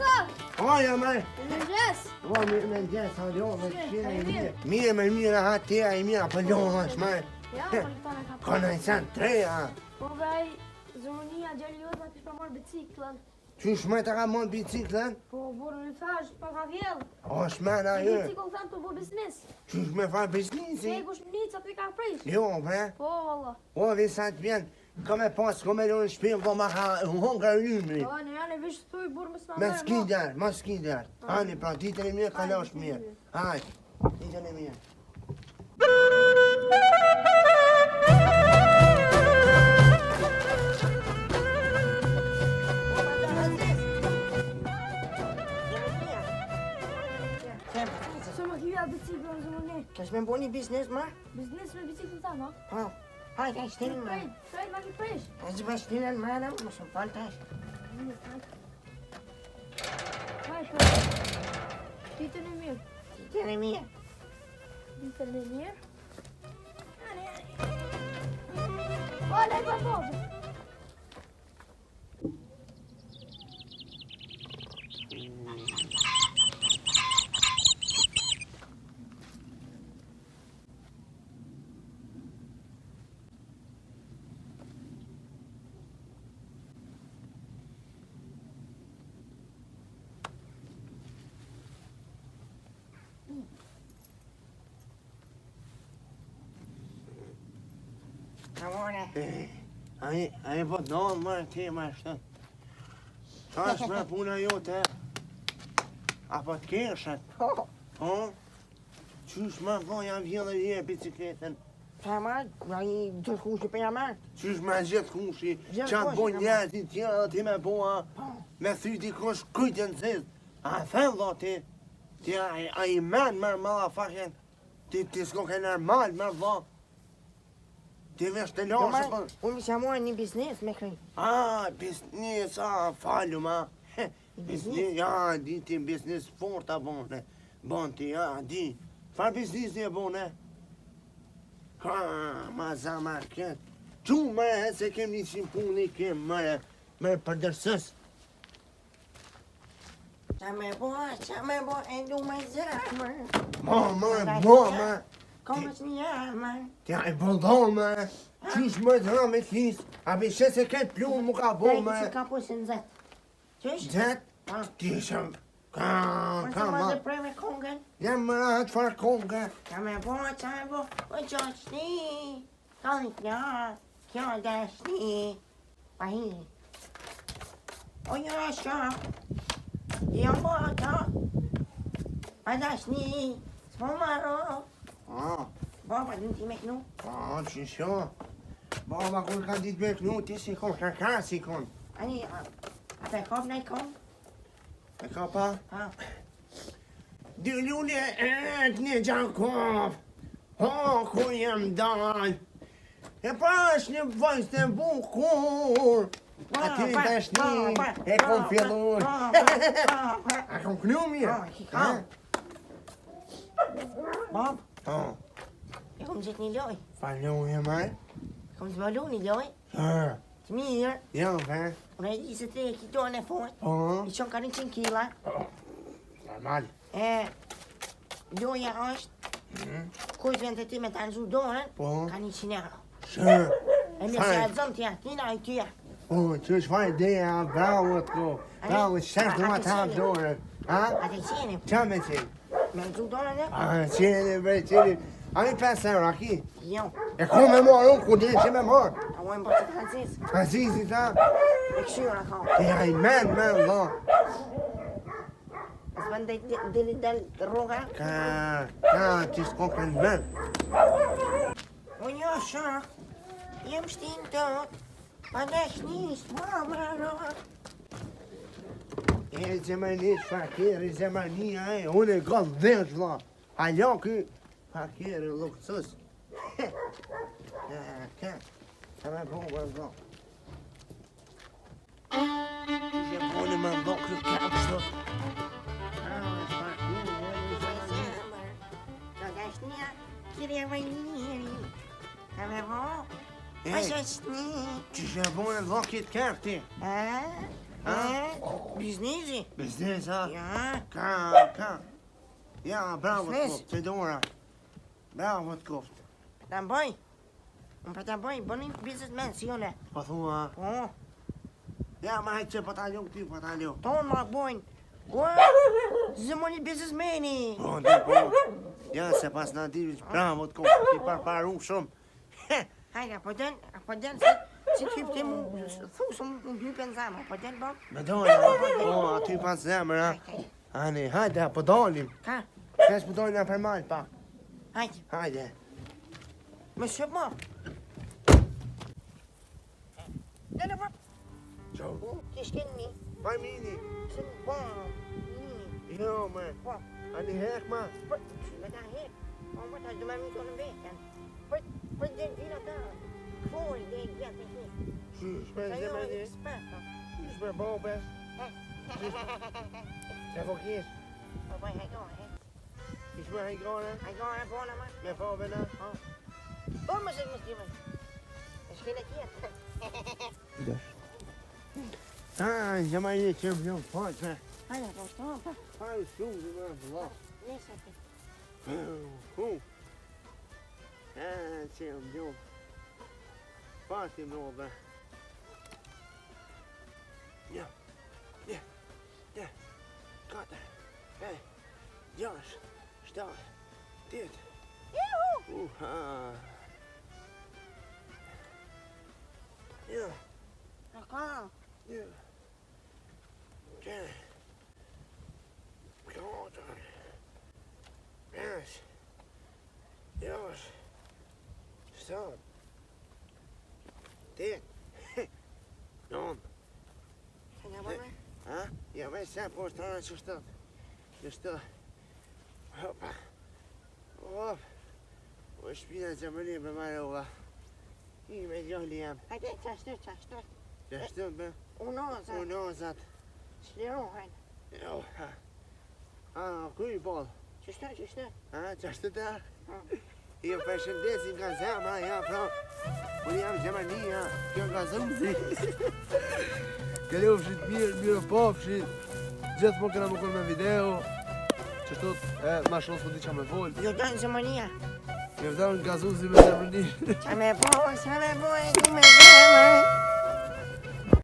Rosa! Ja, men. Yes! Men det sa du, men mer hat är mer på lås, men. Ja, man tar en kapp. Kan jag sen trea? Po vaj, zonia djeliot ma kish pa marrë biciklën. Qysh me të ka mon biciklen? Po burë në thash, pa ka vjellë. O, shmen ajo. Bicikl thamë të bo biznis. Qysh me fa Se biznisi? e kush më nica të i ka prish. Jo, bre. Po, valla. O, visa të vjen. Ka me pas, ka me lojnë shpim, po ma ka honga rymri. Po, në janë e vish të thuj burë më s'ma Me mërë. skider, ma skider. Ani, pra, ditën e mirë, kalash mirë. Hajt, ditën e mirë. Se më kivja biciklën zonë. Kesh me bo një biznes, ma? Biznis me biciklën ta, ma? Po. Hajde, ka shtinë, ma. Shtrejt ma ki prish. A zë bëj shtinën, ma, në më shumë falë tash. Hajt, ditën e mirë. Ditën e mirë. Ditën e mirë. Po, lej pa bobë. Amore. Ai po don, ma, ti, ma, shtë. Tash me puna jote. Apo të keshet. Po. Po? Qysh ma, po, jam vjellë e vje bicikletën. Pa, ma, ma i gjithë kushë për jam marë. Qysh ma gjithë kushi, Gjithë qatë kushi, bojnë jam njerëzit tjera dhe ti me boa. Po. Me thyti kush kujtën zizë. A thënë do ti. Ti a i men mërë mëlla fakin. Ti s'ko ke normal mërë dho. Ti vesh të Jo, ma, lasë, po. unë mi shamua një biznes me kry. Biznis, falu ma. Biznis, ja, di ti biznis fort a bone. Bon ti, ja, di. Far biznis e bone? Ka, ma zamar ket. Qu me, se kem një qimë puni, kem me përdërsës. Qa me bo, e du me zërë, ma. Ma. Komës një jarë, ma. Tja e bëllon me. Qysh me të ramet lis. A bi se ketë plumë mu ka bo me. Si ka pusin zetë. Qysh? Zet, Pa. ti shëm. Ka Më të më ma. dhe prej me kongën. Jam më rahat far konga. Qa me bo, o qoqni. Ka një kjarë, kjo dashni. Pa hi. O një shok. Jo bo ta. Pa dashni. S'po maro. Bo, pa din ti me knu. Qysh jo. Baba kur ka ditë me knu, ti si kon, ka si kon. Ani, a pe kop në i kom? E ka pa? Ha. Dy lule e të një Gjakov. O, ku jem dal. E pash një vajzë të bukur. A ti dashni, e kom fillur. A kom knu mirë? Ki kam. Bob, Oh, e kom gjithë një loj. faloj e maj. Kom të balu një loj. Të mirë. Ja, be. Unë e di se te e kitonë e fort. Po, I qonë ka 100 kila. normal. E, loja është, kujt vjen të ti me të anëzu dorën, Po. ka 100 euro. Shë. E nëse e zëmë t'ja, tina i t'ja. Po, që është faj ideja, bravo të ko. Bravo, shërë të ma të hapë dorën. Ha? A te qeni, Qa me qenë? me nëzu dorën e? Qeni, bre, qeni. A mi 5 euro, aki? Jo, E ku me marë, unë ku di që me marë? a mojnë bërë të francesë. Azizi ta, E këshyra ka. e a i men, dha. A s'bën deli del rruga. Që s'ko kënë men. O një shak, jem shtin tot, pa dashnis, marë. E zemani, fakiri, zemania, unë e gëllë dhesh, dha. A jo ky, fakiri, luksës. Ka me bëgë, dha. Që boni me dha kë kapë, dha. Pa dashnia, kire vajniri. Ka me bo, Ej. pa shashni. Që boni dha kitë kapë ti. Biznesi? Biznes, ha? Ja. Ka. Ja, bravo të Biznes. koft, që dora. Bravo të koft. Ta bëj. Unë për ta bëj, bëni biznesmen, si une. Po thua, Po, ja, ma hajtë që po ta ljo këty, po ta ljo. tonë ma bojnë. Ua, zëmoni biznesmeni. Po, dhe po. Ja, se pas në di, bravo të koft, ti parparu shumë. Hajde, apo den, si t'hypte mu, thusë më hype në zemë, apo den, bo? Me dojnë, po, aty pas zemër, ha? Hajde, Ani, hajde, po dalim. ka, Kesh po dojnë për mal, pak. hajde, Hajde. me shëp mo. Dene, bo, Qo? kishken mi, Pa mini. se më bo, mi, Jo, me. bo, Ani hek, ma. po, me ta hek, po, më ta dëma mi tonë vetën, po, den vina ta, këfoj, dhe i gjetë e hek, Shpe, sa jo zemër e një. eksperta. Shpe, bobes. Se po kish. Po, po, hajgore, Shpe, hajgore. hajgore, bona, ma, Me fobe, na. po, më se më stimen, e shkele tjetë. Ah, jamar një qëmë një faqë, me. Hajde, po, shto, po, Hajë shumë, dhe me vëllah. nese ti. Qëmë një. Pati më obe. Një, një, një, katër, e, gjash, shtatë, tjetë. Juhu! Ha. Një, Aka, një, tre, katër, pesë, gjash, shtatë, tjetë. Nëmë. se nga bëme? Ha? Ja veç se po është rana që shtatë. Që shtatë. Hopa. Hop. O shpina që më një për marë uva. I me gjalli jam. Hajde, qashtu, Që shtatë me unozat, unozat. shlirohen. Jo, ha. A, kuj bol? Qështu? Ha, që shtatë ta? I përshëndesim nga zemra, ja, pra. Unë jam Gjermania, kjo nga zëmëzi. Kalofshit mirë pofshit. Gjithë më këna më konë me video. Qështu, ma shumë s'po di qa me vol. Jo dojnë zëmonia. Je vdar në gazuzi me zemrënish. Qa me bo, e ku me zemë.